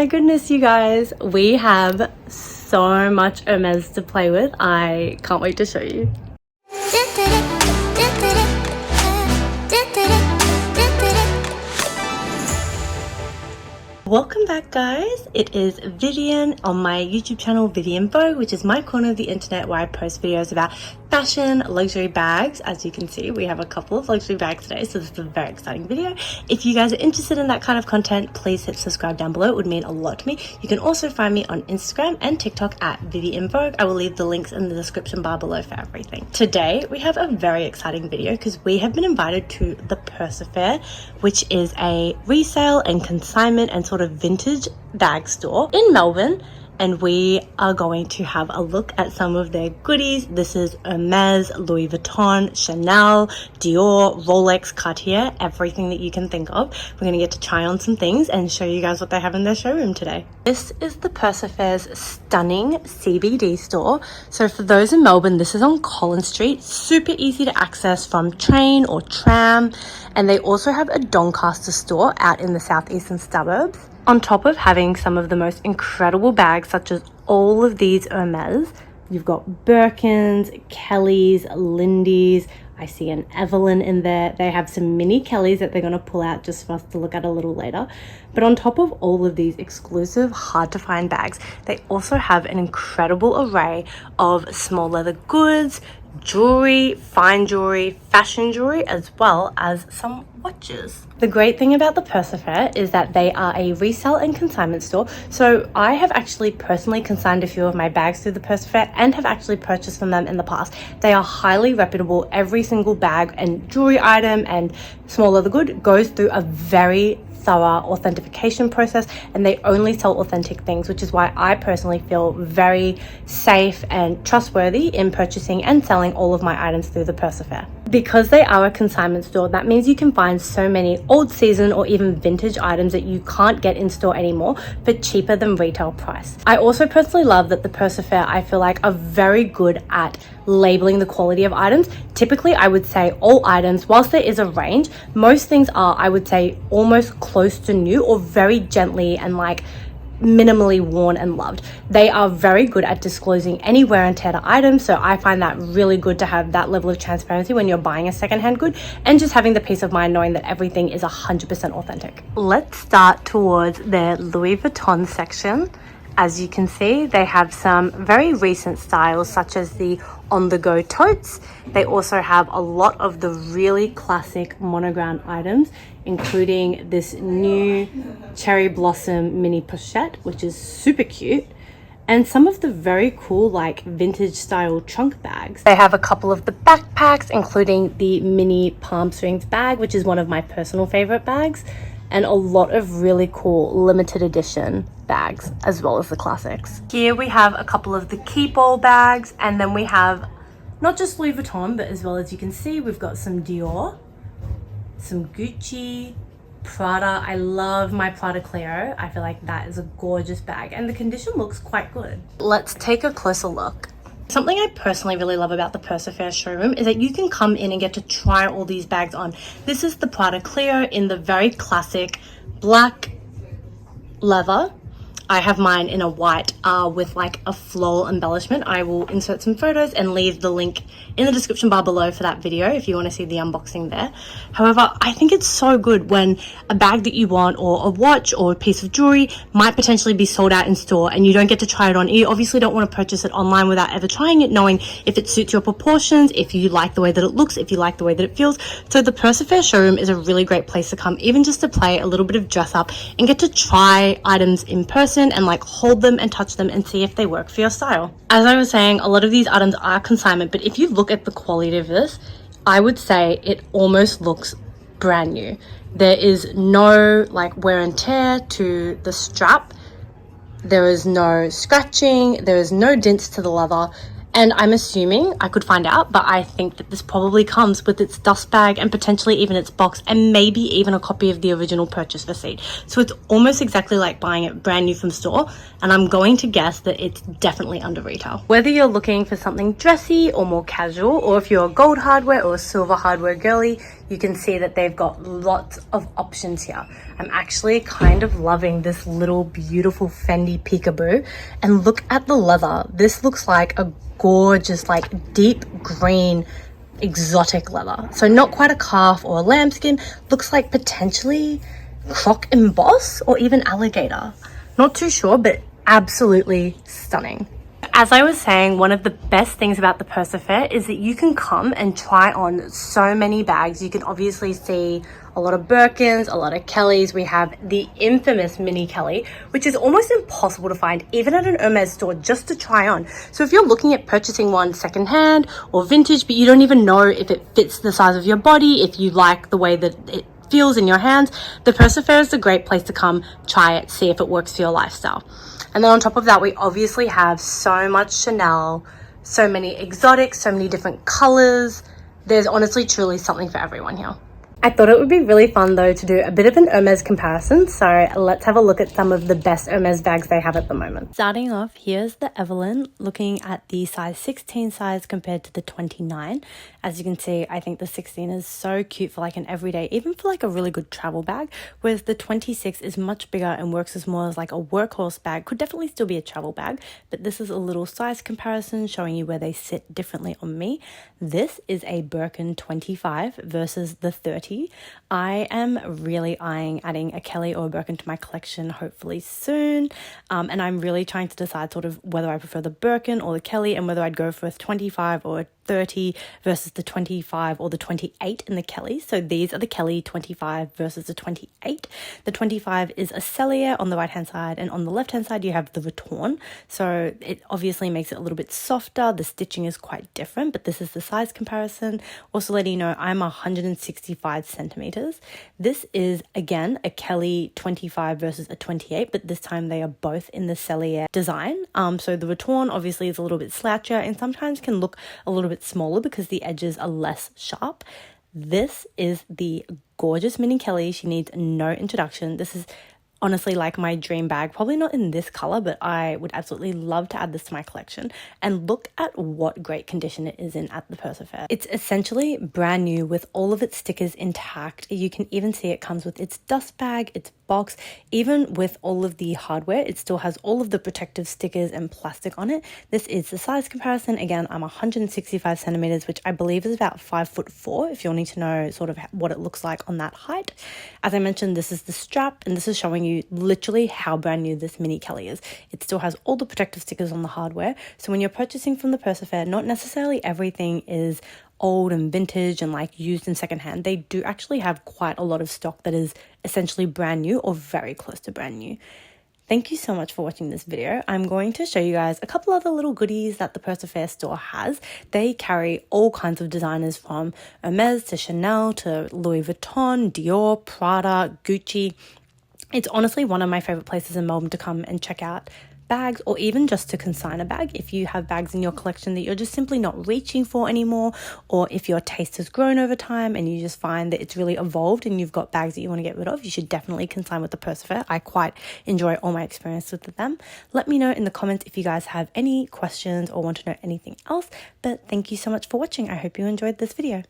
my goodness, you guys, we have so much Hermes to play with. I can't wait to show you. Welcome back, guys. It is Vivian on my YouTube channel, Vivian Vogue, which is my corner of the internet where I post videos about fashion, luxury bags. As you can see, we have a couple of luxury bags today, so this is a very exciting video. If you guys are interested in that kind of content, please hit subscribe down below. It would mean a lot to me. You can also find me on Instagram and TikTok at Vivian Vogue. I will leave the links in the description bar below for everything. Today, we have a very exciting video because we have been invited to the Purse Affair, which is a resale and consignment and sort of vintage bag store in Melbourne, and we are going to have a look at some of their goodies. This is Hermes, Louis Vuitton, Chanel, Dior, Rolex, Cartier, everything that you can think of. We're going to get to try on some things and show you guys what they have in their showroom today. This is the Purse Affair's stunning CBD store. So for those in Melbourne, this is on Collins Street, super easy to access from train or tram, and they also have a Doncaster store out in the southeastern suburbs. On top of having some of the most incredible bags, such as all of these Hermes, you've got Birkins, Kellys, Lindy's. I see an Evelyne in there. They have some mini Kellys that they're going to pull out just for us to look at a little later. But on top of all of these exclusive, hard to find bags, they also have an incredible array of small leather goods, jewelry, fine jewelry, fashion jewelry, as well as some watches. The great thing about the Purse Affair is that they are a resale and consignment store. So I have actually personally consigned a few of my bags through the Purse Affair and have actually purchased from them in the past. They are highly reputable. Every single bag and jewelry item and small leather good goes through a very thorough authentication process, and they only sell authentic things, which is why I personally feel very safe and trustworthy in purchasing and selling all of my items through the Purse Affair. Because they are a consignment store, that means you can find so many old season or even vintage items that you can't get in store anymore for cheaper than retail price. I also personally love that the Purse Affair, I feel like, are very good at labeling the quality of items. Typically, I would say all items, whilst there is a range, most things are, I would say, almost close to new or very gently and like minimally worn and loved. They are very good at disclosing any wear and tear to items, so I find that really good to have that level of transparency when you're buying a secondhand good, and just having the peace of mind knowing that everything is 100% authentic. Let's start towards their Louis Vuitton section. As you can see, they have some very recent styles such as the on-the-go totes. They also have a lot of the really classic monogram items, including this new cherry blossom mini pochette, which is super cute, and some of the very cool like vintage style trunk bags. They have a couple of the backpacks, including the mini palm strings bag, which is one of my personal favorite bags, and a lot of really cool limited edition bags, as well as the classics. Here we have a couple of the keep all bags, and then we have not just Louis Vuitton, but as well as you can see, we've got some Dior, some Gucci, Prada. I love my Prada Clio. I feel like that is a gorgeous bag, and the condition looks quite good. Let's take a closer look. Something I personally really love about the Purse Affair showroom is that you can come in and get to try all these bags on. This is the Prada Clio in the very classic black leather. I have mine in a white with like a floral embellishment. I will insert some photos and leave the link in the description bar below for that video if you want to see the unboxing there. However, I think it's so good when a bag that you want or a watch or a piece of jewelry might potentially be sold out in store and you don't get to try it on. You obviously don't want to purchase it online without ever trying it, knowing if it suits your proportions, if you like the way that it looks, if you like the way that it feels. So the Purse Affair showroom is a really great place to come, even just to play a little bit of dress up and get to try items in person and like hold them and touch them and see if they work for your style. As I was saying, a lot of these items are consignment, but if you look at the quality of this, I would say it almost looks brand new. There is no like wear and tear to the strap. There is no scratching. There is no dents to the leather. And I'm assuming, I could find out, but I think that this probably comes with its dust bag and potentially even its box and maybe even a copy of the original purchase receipt. So it's almost exactly like buying it brand new from store, and I'm going to guess that it's definitely under retail. Whether you're looking for something dressy or more casual, or if you're a gold hardware or a silver hardware girly, you can see that they've got lots of options here. I'm actually kind of loving this little beautiful Fendi peekaboo, and look at the leather. This looks like a gorgeous, like deep green exotic leather. So not quite a calf or a lambskin, looks like potentially croc emboss or even alligator. Not too sure, but absolutely stunning. As I was saying, one of the best things about the Purse Affair is that you can come and try on so many bags. You can obviously see a lot of Birkins, a lot of Kellys. We have the infamous mini Kelly, which is almost impossible to find even at an Hermes store just to try on. So if you're looking at purchasing one secondhand or vintage, but you don't even know if it fits the size of your body, if you like the way that it feels in your hands, the Purse Affair is a great place to come, try it, see if it works for your lifestyle. And then on top of that, we obviously have so much Chanel, so many exotics, so many different colors. There's honestly truly something for everyone here. I thought it would be really fun though to do a bit of an Hermes comparison, so let's have a look at some of the best Hermes bags they have at the moment. Starting off, here's the Evelyne, looking at the size 16 size compared to the 29. As you can see, I think the 16 is so cute for like an everyday, even for like a really good travel bag, whereas the 26 is much bigger and works as more as like a workhorse bag. Could definitely still be a travel bag, but this is a little size comparison showing you where they sit differently on me. This is a Birkin 25 versus the 30. I am really eyeing adding a Kelly or a Birkin to my collection hopefully soon, and I'm really trying to decide sort of whether I prefer the Birkin or the Kelly and whether I'd go for a 25 or a 30 versus the 25 or the 28 in the Kelly. So these are the Kelly 25 versus the 28. The 25 is a Sellier on the right hand side, and on the left hand side you have the Retourne. So it obviously makes it a little bit softer. The stitching is quite different, but this is the size comparison. Also letting you know, I'm 165 centimeters. This is again a Kelly 25 versus a 28, but this time they are both in the Sellier design. So the Retourne obviously is a little bit slouchier and sometimes can look a little bit smaller because the edges are less sharp. This is the gorgeous mini Kelly. She needs no introduction. This is honestly like my dream bag, probably not in this color, but I would absolutely love to add this to my collection. And look at what great condition it is in at the Purse Affair. It's essentially brand new with all of its stickers intact. You can even see it comes with its dust bag, its box, even with all of the hardware, it still has all of the protective stickers and plastic on it. This is the size comparison. Again, I'm 165 centimeters, which I believe is about 5'4", if you'll need to know sort of what it looks like on that height. As I mentioned, this is the strap, and this is showing you literally how brand new this mini Kelly is. It still has all the protective stickers on the hardware. So when you're purchasing from the Purse Affair, not necessarily everything is old and vintage and like used in secondhand. They do actually have quite a lot of stock that is essentially brand new or very close to brand new. Thank you so much for watching this video. I'm going to show you guys a couple other little goodies that the Purse Affair store has. They carry all kinds of designers from Hermes to Chanel to Louis Vuitton, Dior, Prada, Gucci. It's honestly one of my favorite places in Melbourne to come and check out bags, or even just to consign a bag if you have bags in your collection that you're just simply not reaching for anymore, or if your taste has grown over time and you just find that it's really evolved and you've got bags that you want to get rid of. You should definitely consign with the Purse Affair. I quite enjoy all my experience with them. Let me know in the comments if you guys have any questions or want to know anything else, but thank you so much for watching. I hope you enjoyed this video.